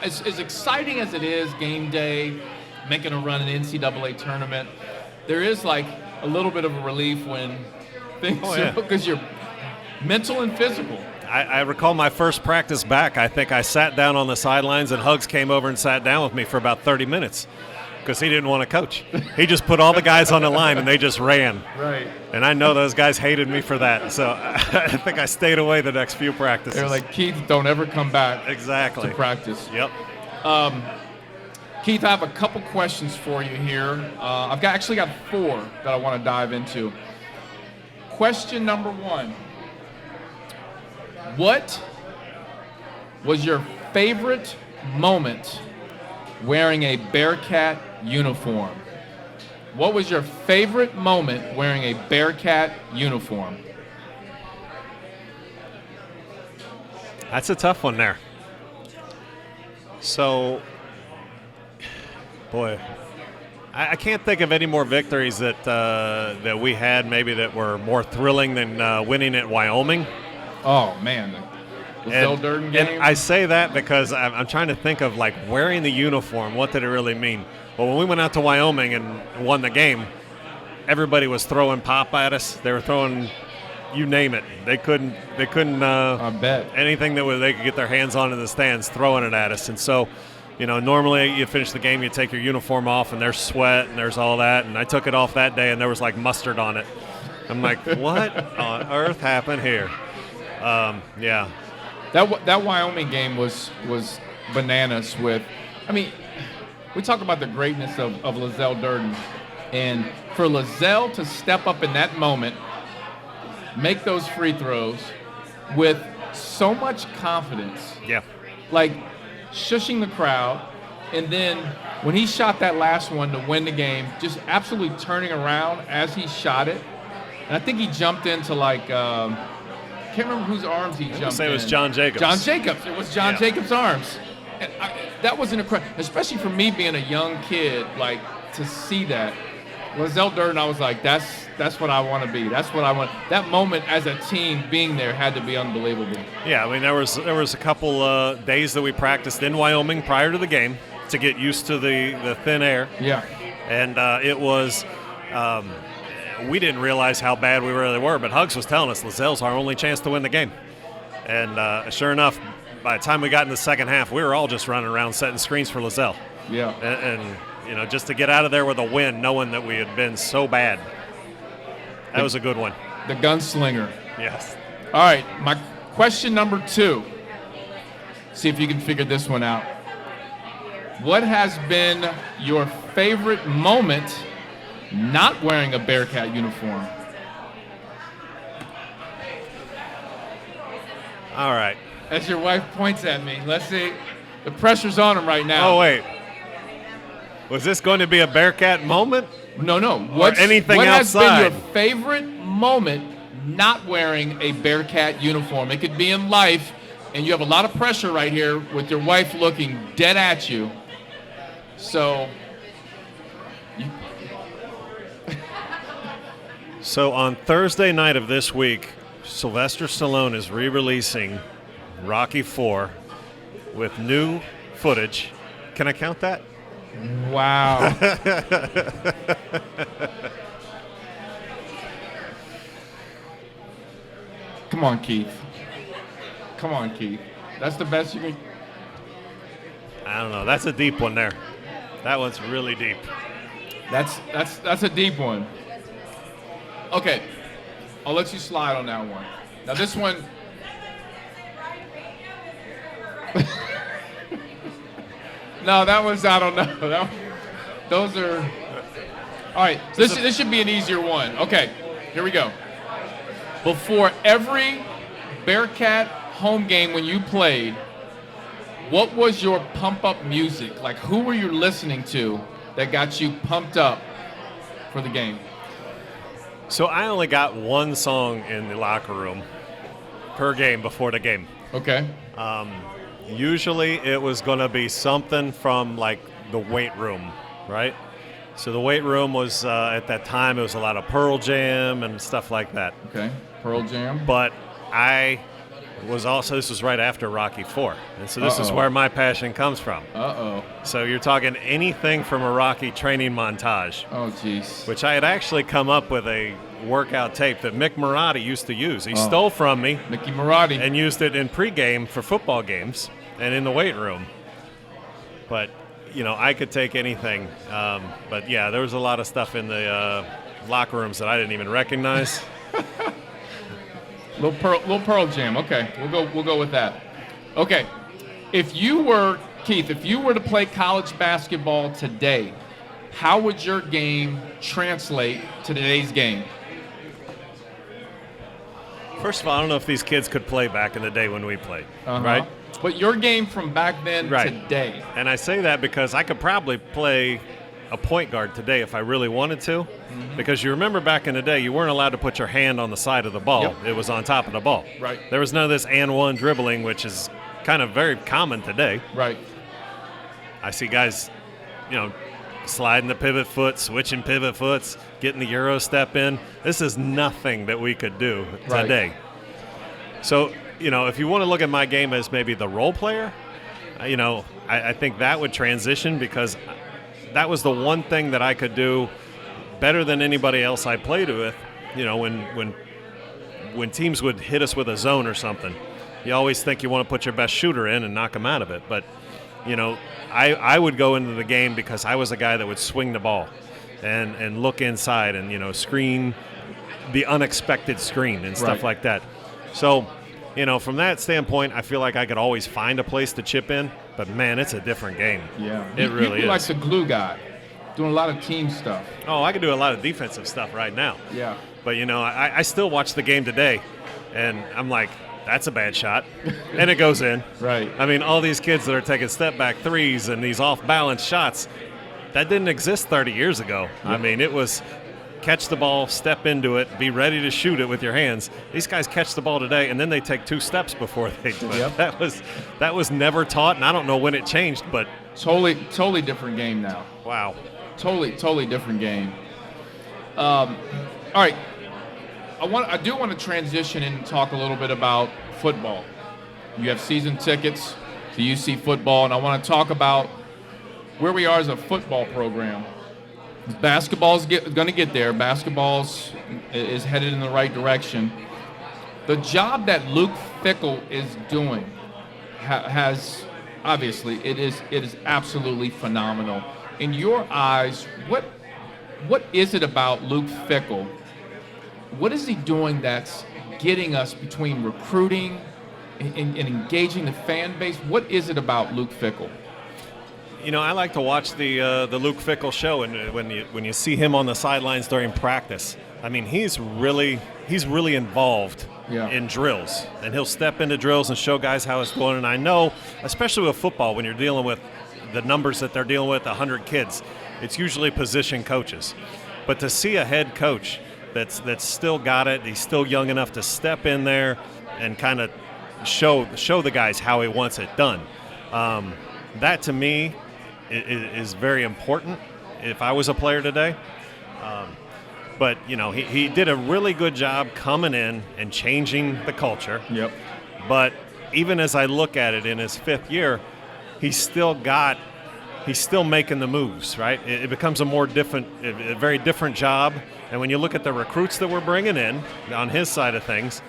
as exciting as it is, game day, making a run in the NCAA tournament. There is like a little bit of a relief when things because you're mental and physical. I recall my first practice back. I think I sat down on the sidelines, and Hugs came over and sat down with me for about 30 minutes because he didn't want to coach. He just put all the guys on the line, and they just ran. Right. And I know those guys hated me for that, so I think I stayed away the next few practices. They're like, Keith, don't ever come back exactly to practice. Yep. Keith, I have a couple questions for you here. I've actually got 4 that I want to dive into. Question number 1. What was your favorite moment wearing a Bearcat uniform? What was your favorite moment wearing a Bearcat uniform? That's a tough one there. So, boy, I can't think of any more victories that we had maybe that were more thrilling than winning at Wyoming. Oh, man. The Zell Durden game? And I say that because I'm trying to think of, like, wearing the uniform. What did it really mean? Well, when we went out to Wyoming and won the game, everybody was throwing pop at us. They were throwing, you name it. They couldn't I bet. anything that they could get their hands on in the stands, throwing it at us. And so, normally you finish the game, you take your uniform off, and there's sweat and there's all that. And I took it off that day, and there was, like, mustard on it. I'm like, what on earth happened here? Yeah. That Wyoming game was bananas with, I mean, we talk about the greatness of Lizelle Durden. And for Lizelle to step up in that moment, make those free throws with so much confidence. Yeah. Like shushing the crowd. And then when he shot that last one to win the game, just absolutely turning around as he shot it. And I think he jumped into like, I can't remember whose arms he jumped in. Say it was John Jacobs. John Jacobs. It was John Jacobs' arms. And that was incredible, especially for me being a young kid, like to see that. Lizelle Durden, I was like, that's what I want to be. That's what I want. That moment as a team being there had to be unbelievable. Yeah, I mean, there was a couple days that we practiced in Wyoming prior to the game to get used to the thin air. Yeah. And it was we didn't realize how bad we really were, but Hugs was telling us Lizelle's our only chance to win the game. And sure enough, by the time we got in the second half, we were all just running around setting screens for Lizelle. Yeah. And just to get out of there with a win, knowing that we had been so bad, that was a good one. The gunslinger. Yes. All right, my question number 2. See if you can figure this one out. What has been your favorite moment not wearing a Bearcat uniform? All right. As your wife points at me, let's see. The pressure's on him right now. Oh, wait. Was this going to be a Bearcat moment? No. Or anything what outside? Has been your favorite moment not wearing a Bearcat uniform? It could be in life, and you have a lot of pressure right here with your wife looking dead at you. So, So on Thursday night of this week, Sylvester Stallone is re-releasing Rocky IV with new footage. Can I count that? wow. Come on, Keith. That's the best you can. I don't know. That's a deep one there. That one's really deep. That's a deep one. Okay, I'll let you slide on that one. Now this one. No, that was, I don't know. Those are. All right, this should be an easier one. Okay, here we go. Before every Bearcat home game when you played, what was your pump-up music? Like, who were you listening to that got you pumped up for the game? So I only got one song in the locker room per game before the game. Okay. Usually it was going to be something from like the weight room, right? So the weight room was, at that time, it was a lot of Pearl Jam and stuff like that. Okay. Pearl Jam. But I was also, this was right after Rocky IV. And so this is where my passion comes from. So you're talking anything from a Rocky training montage. Oh, jeez. Which I had actually come up with a workout tape that Mick Marotti used to use. He stole from me. Mickey Marotti. And used it in pregame for football games and in the weight room. But, I could take anything. But, yeah, there was a lot of stuff in the locker rooms that I didn't even recognize. Little Pearl Jam. Okay, we'll go with that. Okay, Keith, if you were to play college basketball today, how would your game translate to today's game? First of all, I don't know if these kids could play back in the day when we played, right? But your game from back then today. And I say that because I could probably play a point guard today if I really wanted to, because you remember back in the day you weren't allowed to put your hand on the side of the ball. Yep. It was on top of the ball. Right. There was none of this and one dribbling, which is kind of very common today. Right. I see guys, sliding the pivot foot, switching pivot foots, getting the Euro step in. This is nothing that we could do today. So, if you want to look at my game as maybe the role player, I think that would transition, because that was the one thing that I could do better than anybody else I played with. When teams would hit us with a zone or something, you always think you want to put your best shooter in and knock them out of it. But, I would go into the game because I was a guy that would swing the ball and look inside and, screen the unexpected screen and stuff like that. So, from that standpoint, I feel like I could always find a place to chip in. But, man, it's a different game. Yeah. It really is. You're like the glue guy, doing a lot of team stuff. Oh, I can do a lot of defensive stuff right now. Yeah. But, I still watch the game today, and I'm like, that's a bad shot. And it goes in. Right. I mean, all these kids that are taking step-back threes and these off-balance shots, that didn't exist 30 years ago. Yep. I mean, it was catch the ball, step into it, be ready to shoot it with your hands. These guys catch the ball today, and then they take 2 steps before they do it. Yep. That was never taught, and I don't know when it changed, but totally different game now. Wow. Totally different game. All right. I do want to transition and talk a little bit about football. You have season tickets to UC football, and I want to talk about where we are as a football program. Basketball's going to get there. Basketball's is headed in the right direction. The job that Luke Fickell is doing has obviously it is absolutely phenomenal. In your eyes, what is it about Luke Fickell? What is he doing that's getting us between recruiting and engaging the fan base? What is it about Luke Fickell? I like to watch the Luke Fickell show, and when you see him on the sidelines during practice, I mean, he's really involved in drills, and he'll step into drills and show guys how it's going. And I know, especially with football, when you're dealing with the numbers that they're dealing with, 100 kids, it's usually position coaches. But to see a head coach that's still got it, he's still young enough to step in there and kind of show the guys how he wants it done. That to me is very important if I was a player today. But, he did a really good job coming in and changing the culture. Yep. But even as I look at it in his 5th year, he's still making the moves, right? It becomes a very different job. And when you look at the recruits that we're bringing in on his side of things,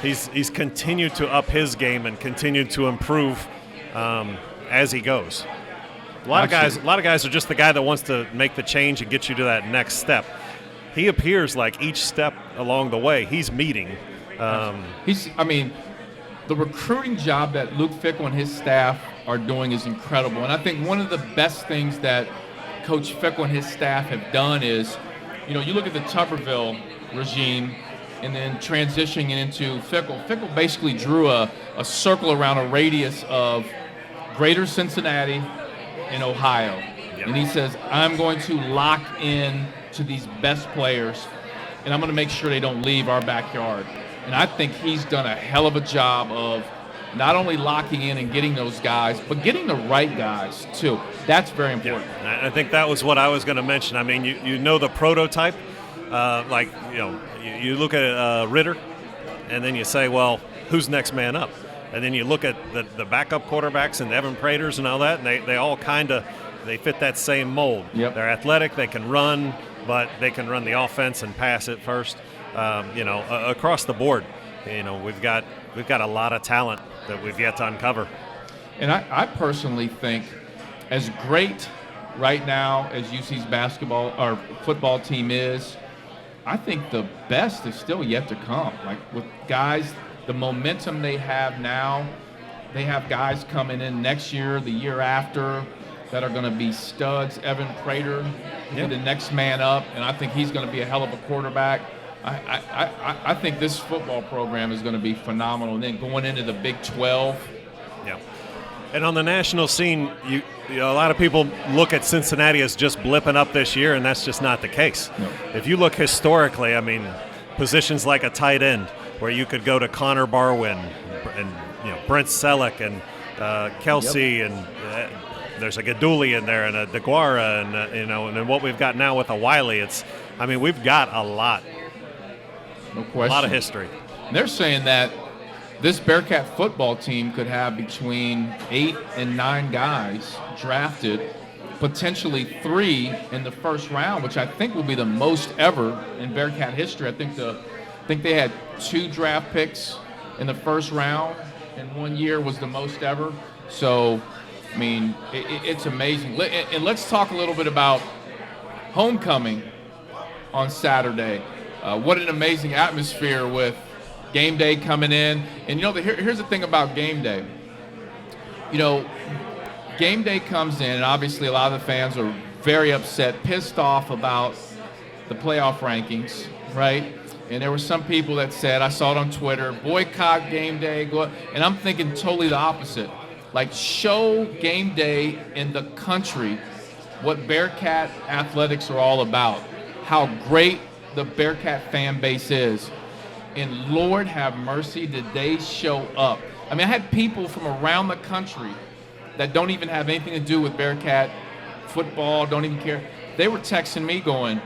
he's continued to up his game and continued to improve as he goes. A lot of guys are just the guy that wants to make the change and get you to that next step. He appears like each step along the way he's meeting. The recruiting job that Luke Fickell and his staff are doing is incredible. And I think one of the best things that Coach Fickell and his staff have done is, you look at the Tuberville regime and then transitioning into Fickell. Fickell basically drew a circle around a radius of greater Cincinnati and Ohio. Yep. And he says, I'm going to lock in to these best players, and I'm going to make sure they don't leave our backyard. And I think he's done a hell of a job of not only locking in and getting those guys, but getting the right guys, too. That's very important. Yeah. I think that was what I was going to mention. I mean, the prototype. You look at Ritter, and then you say, well, who's next man up. And then you look at the backup quarterbacks and Evan Praters and all that, and they all kind of fit that same mold. Yep. They're athletic, they can run, but they can run the offense and pass it first. Across the board, we've got a lot of talent that we've yet to uncover. And I personally think, as great right now as UC's basketball or football team is, I think the best is still yet to come. Like with guys, the momentum they have now, they have guys coming in next year, the year after, that are going to be studs. Evan Prater will be the next man up, and I think he's going to be a hell of a quarterback. I think this football program is going to be phenomenal. And then going into the Big 12. Yeah. And on the national scene, a lot of people look at Cincinnati as just blipping up this year, and that's just not the case. No. If you look historically, I mean, positions like a tight end, where you could go to Connor Barwin and Brent Selleck and Kelsey and there's a Gaduli in there and a DeGuara and then what we've got now with a Wiley. We've got a lot. No question. A lot of history. They're saying that this Bearcat football team could have between 8 and 9 guys drafted, potentially 3 in the first round, which I think will be the most ever in Bearcat history. I think they had 2 draft picks in the first round, and 1 year was the most ever. So, it's amazing. And let's talk a little bit about homecoming on Saturday. What an amazing atmosphere with game day coming in. And here's the thing about game day. Game day comes in, and obviously a lot of the fans are very upset, pissed off about the playoff rankings, right? And there were some people that said, I saw it on Twitter, boycott game day. And I'm thinking totally the opposite. Like, show game day in the country what Bearcat athletics are all about, how great the Bearcat fan base is. And Lord have mercy, did they show up. I had people from around the country that don't even have anything to do with Bearcat football, don't even care. They were texting me going,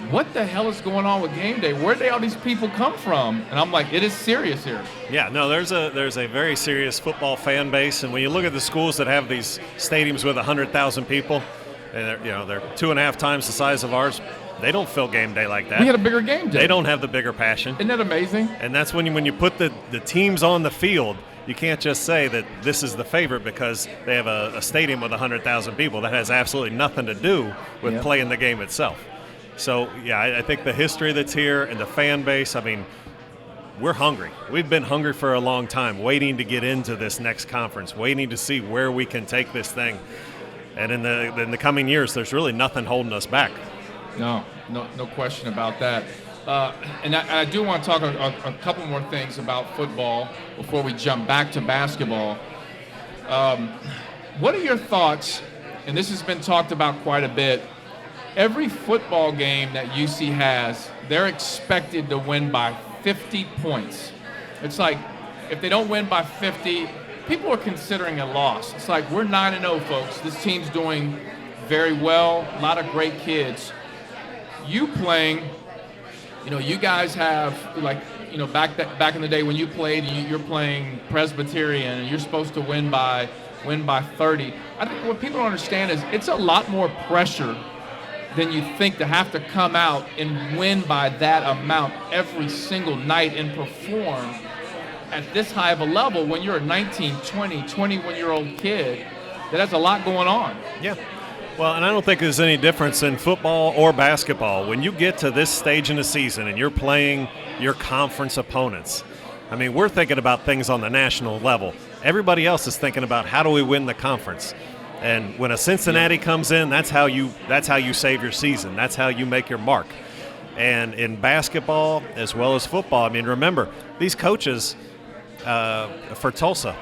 what the hell is going on with game day? Where did all these people come from? And I'm like, it is serious here. Yeah, no, there's a very serious football fan base, and when you look at the schools that have these stadiums with 100,000 people, and they're 2.5 times the size of ours, they don't fill game day like that. We had a bigger game day. They don't have the bigger passion. Isn't that amazing? And that's when you put the teams on the field, you can't just say that this is the favorite because they have a stadium with 100,000 people. That has absolutely nothing to do with playing the game itself. So, I think the history that's here and the fan base, we're hungry. We've been hungry for a long time, waiting to get into this next conference, waiting to see where we can take this thing. And in the coming years, there's really nothing holding us back. No question about that. And I do want to talk a couple more things about football before we jump back to basketball. What are your thoughts, and this has been talked about quite a bit, every football game that UC has, they're expected to win by 50 points. It's like, if they don't win by 50, people are considering a loss. It's like, we're 9-0, folks. This team's doing very well, a lot of great kids. You playing, you guys have, back in the day when you played, you're playing Presbyterian, and you're supposed to win by 30. I think what people don't understand is it's a lot more pressure than you think to have to come out and win by that amount every single night and perform at this high of a level when you're a 19, 20, 21-year-old kid. That has a lot going on. Yeah. Well, and I don't think there's any difference in football or basketball. When you get to this stage in the season and you're playing your conference opponents, we're thinking about things on the national level. Everybody else is thinking about how do we win the conference. And when a Cincinnati comes in, that's how you save your season. That's how you make your mark. And in basketball as well as football, remember, these coaches for Tulsa,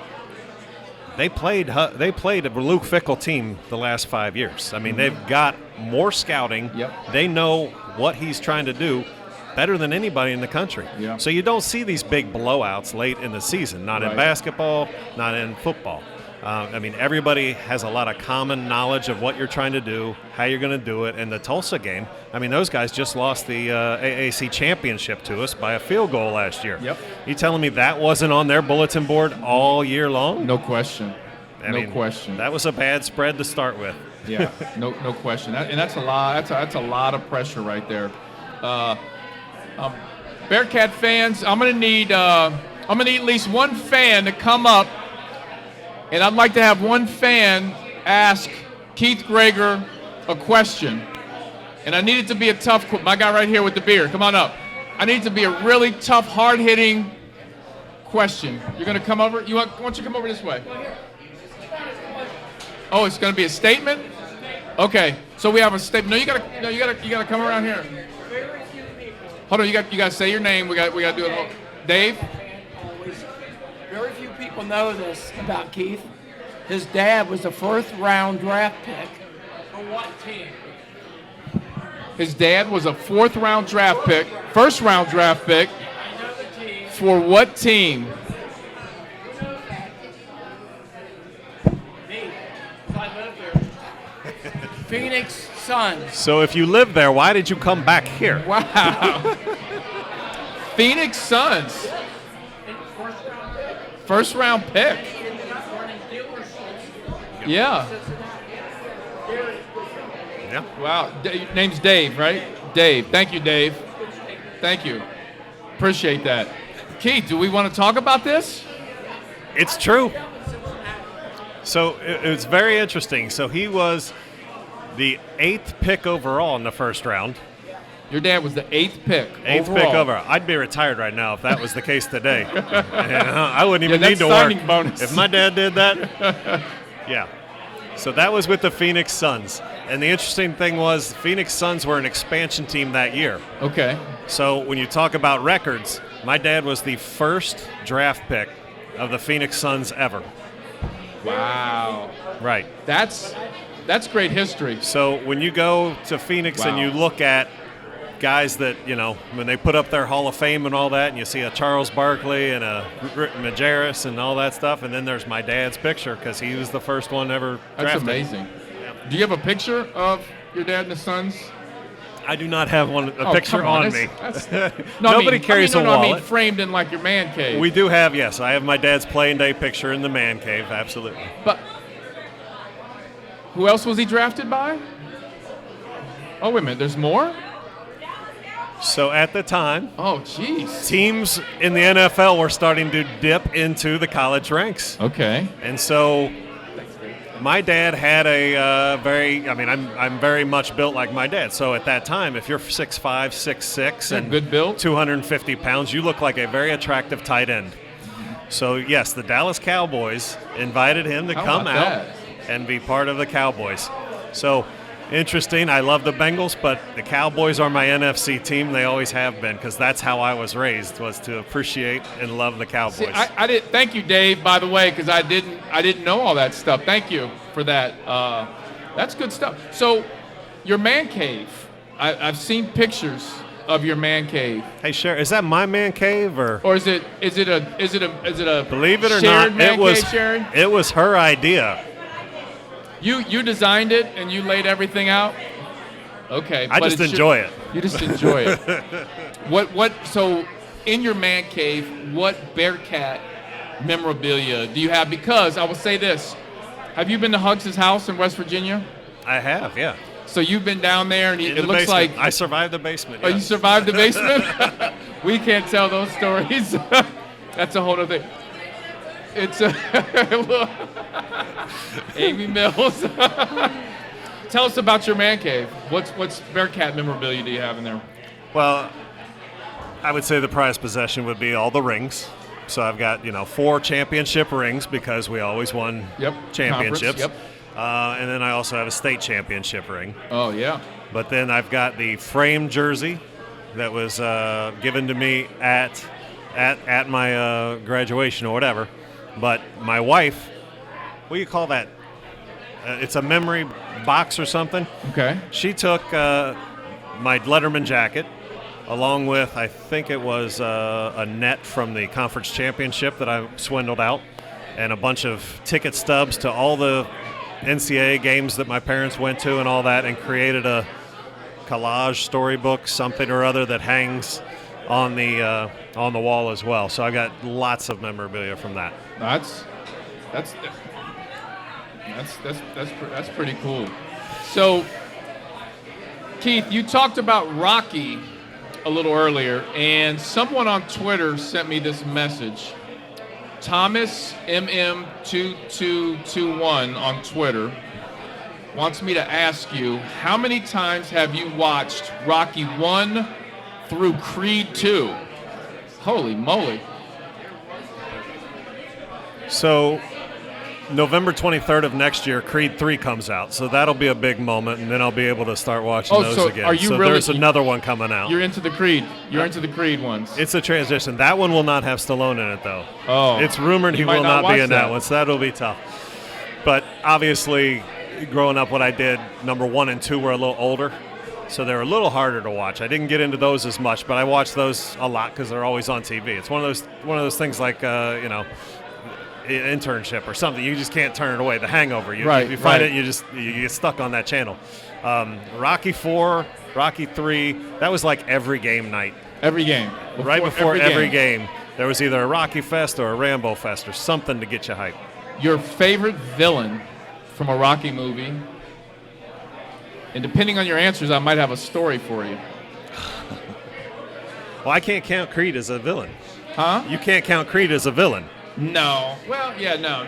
they played a Luke Fickell team the last 5 years. They've got more scouting. Yep. They know what he's trying to do better than anybody in the country. Yeah. So you don't see these big blowouts late in the season, not in basketball, not in football. I mean, everybody has a lot of common knowledge of what you're trying to do, how you're going to do it. And the Tulsa game, I mean, those guys just lost the AAC championship to us by a field goal last year. Yep. You telling me that wasn't on their bulletin board all year long? No question. I mean, question. That was a bad spread to start with. Yeah, no question. And that's a lot. That's a lot of pressure right there. Bearcat fans, I'm gonna need at least one fan to come up, and I'd like to have one fan ask Keith Gregor a question. And I need it to be a tough. My guy right here with the beard, come on up. I need it to be a really tough, hard-hitting question. You're gonna come over. Why don't you come over this way? Oh, it's gonna be a statement. Okay, so we have a statement. No, you gotta come around here. Hold on, you gotta say your name. We gotta do it. Dave. Very few people know this about Keith. His dad was a first-round draft pick. For what team? His dad was a first-round draft pick. For what team? Me. I lived there. Phoenix Suns. So if you live there, why did you come back here? Wow. Phoenix Suns. First-round pick. Yeah. Yeah. Wow. Name's Dave, right? Dave. Thank you, Dave. Thank you. Appreciate that. Keith, do we want to talk about this? It's true. So it's very interesting. So he was the 8th pick overall in the first round. Your dad was the 8th pick. 8th overall. pick overall. I'd be retired right now if that was the case today. And, I wouldn't even that's need to signing work. bonus. If my dad did that, yeah. So that was with the Phoenix Suns. And the interesting thing was the Phoenix Suns were an expansion team that year. Okay. So when you talk about records, my dad was the first draft pick of the Phoenix Suns ever. Wow. Right. That's great history. So when you go to Phoenix and you look at guys that, you know, when they put up their Hall of Fame and all that, and you see a Charles Barkley and a Majerus and all that stuff, and then there's my dad's picture because he was the first one ever drafted. That's amazing. Yeah. Do you have a picture of your dad and the Suns? I do not have a picture on me. Nobody carries a wallet. I mean framed in like your man cave. We do have, yes. I have my dad's playing day picture in the man cave, absolutely. But who else was he drafted by? Oh, wait a minute. There's more? So at the time, teams in the NFL were starting to dip into the college ranks. Okay. And so my dad had I'm very much built like my dad. So at that time, if you're 6'5", 6'6", and good build, 250 pounds, you look like a very attractive tight end. So yes, the Dallas Cowboys invited him to come out and be part of the Cowboys. So interesting. I love the Bengals, but the Cowboys are my NFC team. They always have been because that's how I was raised, was to appreciate and love the Cowboys. See, I did. Thank you, Dave, by the way, because I didn't know all that stuff. Thank you for that. That's good stuff. So, your man cave. I've seen pictures of your man cave. Hey, Sharon, is that my man cave or is it a believe it or shared not? Man cave, Sharon? It was her idea. You designed it and you laid everything out? Okay. I just enjoy it. You just enjoy it. So in your man cave, what Bearcat memorabilia do you have? Because I will say this. Have you been to Hugs' house in West Virginia? I have, yeah. So you've been down there and it looks basement. like I survived the basement. Oh, yes. you survived the basement? We can't tell those stories. That's a whole other thing. It's Amy Mills. Tell us about your man cave. What's Bearcat memorabilia do you have in there? Well, I would say the prized possession would be all the rings. So I've got 4 championship rings because we always won championships. Yep. And then I also have a state championship ring. Oh yeah. But then I've got the framed jersey that was given to me at my graduation or whatever. But my wife, what do you call that? It's a memory box or something. Okay. She took my Letterman jacket along with, I think it was a net from the conference championship that I swindled out. and a bunch of ticket stubs to all the NCAA games that my parents went to and all that, and created a collage storybook, something or other, that hangs on the wall as well. So I got lots of memorabilia from that. That's pretty cool. So, Keith, you talked about Rocky a little earlier, and someone on Twitter sent me this message. Thomas MM2221 on Twitter wants me to ask you, how many times have you watched Rocky 1 through Creed 2? Holy moly. So November 23rd of next year, Creed 3 comes out, so that'll be a big moment, and then I'll be able to start watching those so again. are you so really, there's another one coming out. You're into the Creed. You're into the Creed ones. It's a transition. That one will not have Stallone in it, though. Oh. It's rumored he You might will not not be watch in that that. one, so that'll be tough. But obviously, growing up, what I did, number 1 and 2 were a little older, so they're a little harder to watch. I didn't get into those as much, but I watched those a lot because they're always on TV. It's one of those things like internship or something. You just can't turn it away. The Hangover. You find it, you get stuck on that channel. Rocky 4, Rocky 3, that was like every game night. Every game. Right before every game, there was either a Rocky Fest or a Rambo Fest or something to get you hyped. Your favorite villain from a Rocky movie? And depending on your answers, I might have a story for you. Well, I can't count Creed as a villain. Huh? You can't count Creed as a villain. No. Well, yeah, no.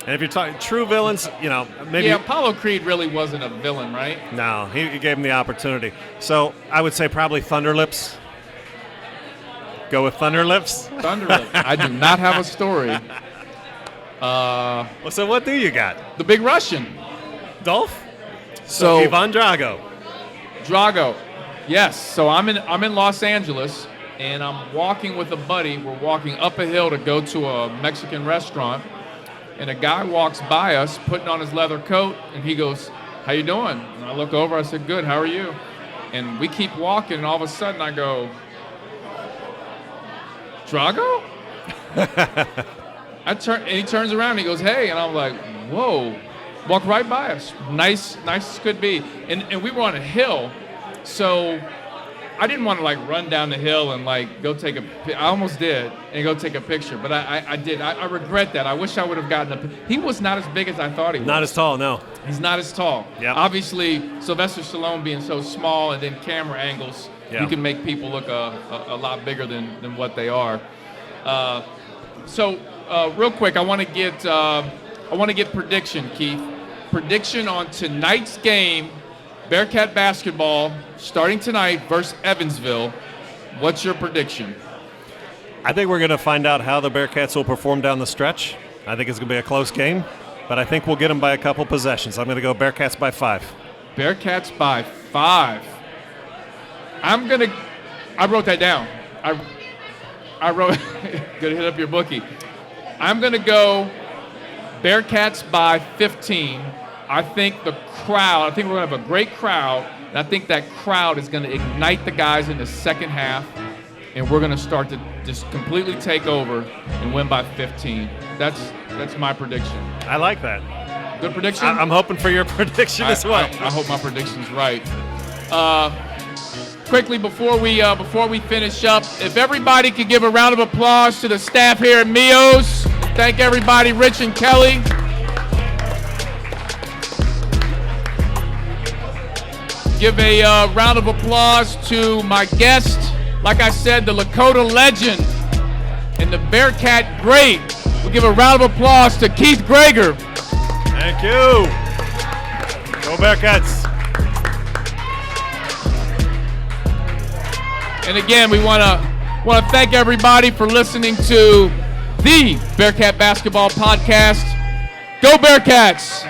And if you're talking true villains, maybe. Yeah, Apollo Creed really wasn't a villain, right? No, he gave him the opportunity. So I would say probably Thunderlips. Go with Thunderlips. Thunderlips. I do not have a story. Well, so what do you got? The Big Russian. Dolph? So Ivan Drago. Drago. Yes. So I'm in Los Angeles, and I'm walking with a buddy. We're walking up a hill to go to a Mexican restaurant, and a guy walks by us putting on his leather coat, and he goes, "How you doing?" And I look over, I said, "Good, how are you?" And we keep walking, and all of a sudden I go, "Drago?" I turn, and he turns around and he goes, "Hey," and I'm like, "Whoa." Walked right by us. Nice as could be. And we were on a hill, so I didn't want to run down the hill and go take I almost did and go take a picture, but I did. I regret that. I wish I would have gotten he was not as big as I thought he was. Not as tall, no. He's not as tall. Yep. Obviously, Sylvester Stallone being so small, and then camera angles, you can make people look a lot bigger than what they are. So real quick, I want to get prediction, Keith. Prediction on tonight's game, Bearcat basketball, starting tonight versus Evansville. What's your prediction? I think we're going to find out how the Bearcats will perform down the stretch. I think it's going to be a close game, but I think we'll get them by a couple possessions. I'm going to go Bearcats by 5. Bearcats by 5. I wrote that down. I wrote, gonna hit up your bookie. I'm gonna go Bearcats by 15. I think we're gonna have a great crowd, and I think that crowd is gonna ignite the guys in the second half, and we're gonna start to just completely take over and win by 15. That's my prediction. I like that. Good prediction? I'm hoping for your prediction as well. I hope my prediction's right. Quickly before we finish up, if everybody could give a round of applause to the staff here at Mio's. Thank everybody, Rich and Kelly. Give a round of applause to my guest, like I said, the Lakota legend and the Bearcat great. We'll give a round of applause to Keith Gregor. Thank you. Go Bearcats. And again, we want to thank everybody for listening to the Bearcat Basketball Podcast. Go Bearcats!